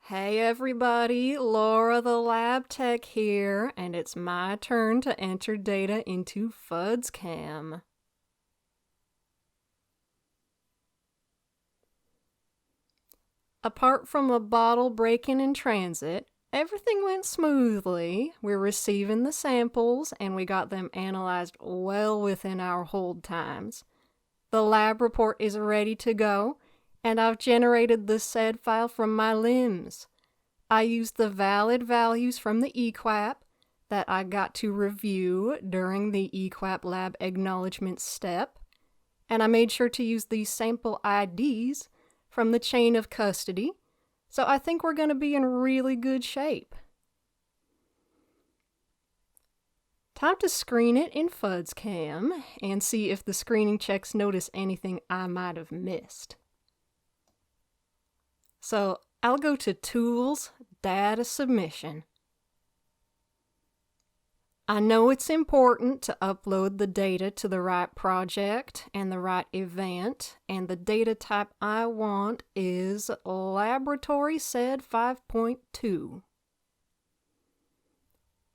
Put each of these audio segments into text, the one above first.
Hey everybody, Laura the Lab Tech here, and it's my turn to enter data into FUDSCAM. Apart from a bottle breaking in transit, everything went smoothly. We're receiving the samples, and we got them analyzed well within our hold times. The lab report is ready to go, and I've generated the SED file from my LIMS. I used the valid values from the EQAP that I got to review during the EQAP lab acknowledgement step, and I made sure to use these sample IDs from the chain of custody, so I think we're going to be in really good shape. Time to screen it in FUDSCAM and see if the screening checks notice anything I might have missed. So I'll go to Tools, Data Submission. I know it's important to upload the data to the right project and the right event, and the data type I want is Laboratory SED 5.2.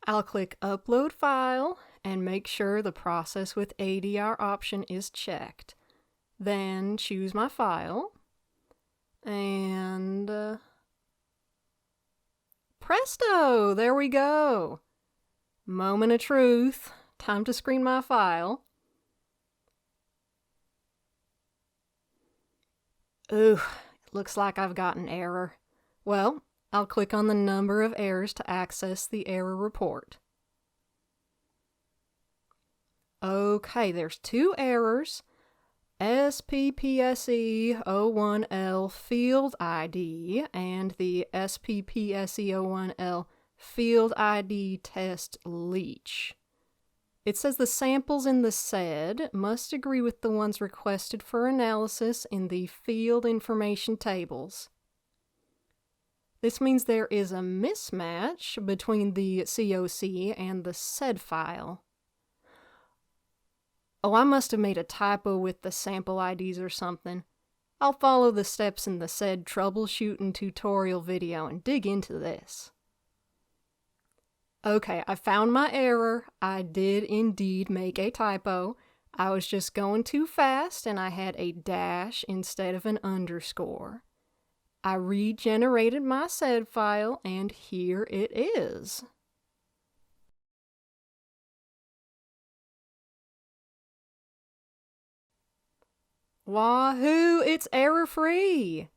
I'll click Upload File and make sure the Process with ADR option is checked. Then choose my file, and presto! There we go! Moment of truth. Time to screen my file. Ooh, it looks like I've got an error. Well, I'll click on the number of errors to access the error report. Okay, there's two errors. SPPSE01L field ID and the SPPSE01L field ID test leach. It says the samples in the SED must agree with the ones requested for analysis in the field information tables. This means there is a mismatch between the COC and the SED file. Oh, I must have made a typo with the sample IDs or something. I'll follow the steps in the SED troubleshooting tutorial video and dig into this. Okay, I found my error. I did indeed make a typo. I was just going too fast and I had a dash instead of an underscore. I regenerated my SED file and here it is. Wahoo! It's error-free!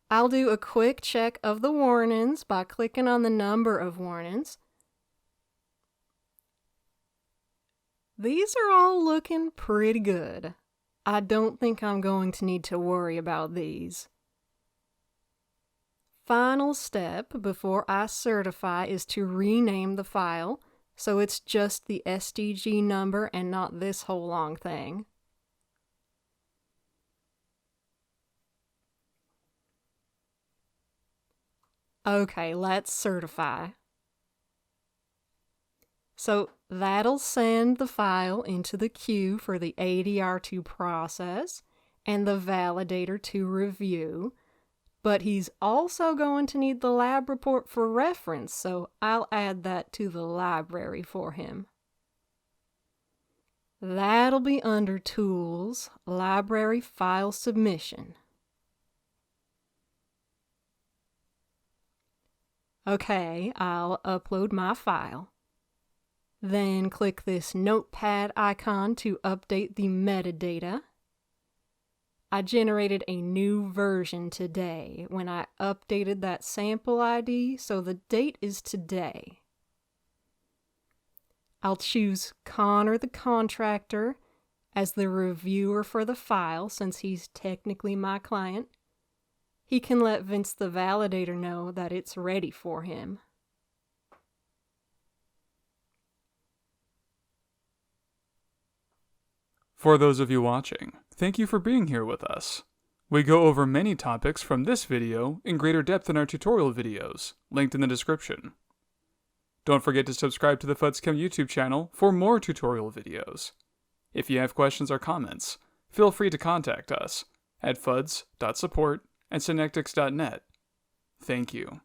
I'll do a quick check of the warnings by clicking on the number of warnings. These are all looking pretty good. I don't think I'm going to need to worry about these. Final step before I certify is to rename the file so it's just the SDG number and not this whole long thing. Okay, let's certify. So that'll send the file into the queue for the ADR to process and the validator to review, but he's also going to need the lab report for reference, so I'll add that to the library for him. That'll be under Tools, Library File Submission. Okay, I'll upload my file. Then click this notepad icon to update the metadata. I generated a new version today when I updated that sample ID, so the date is today. I'll choose Connor the contractor as the reviewer for the file since he's technically my client. He can let Vince the validator know that it's ready for him. For those of you watching, thank you for being here with us. We go over many topics from this video in greater depth in our tutorial videos, linked in the description. Don't forget to subscribe to the FUDSCAM YouTube channel for more tutorial videos. If you have questions or comments, feel free to contact us at fuds.support@synectics.net. Thank you.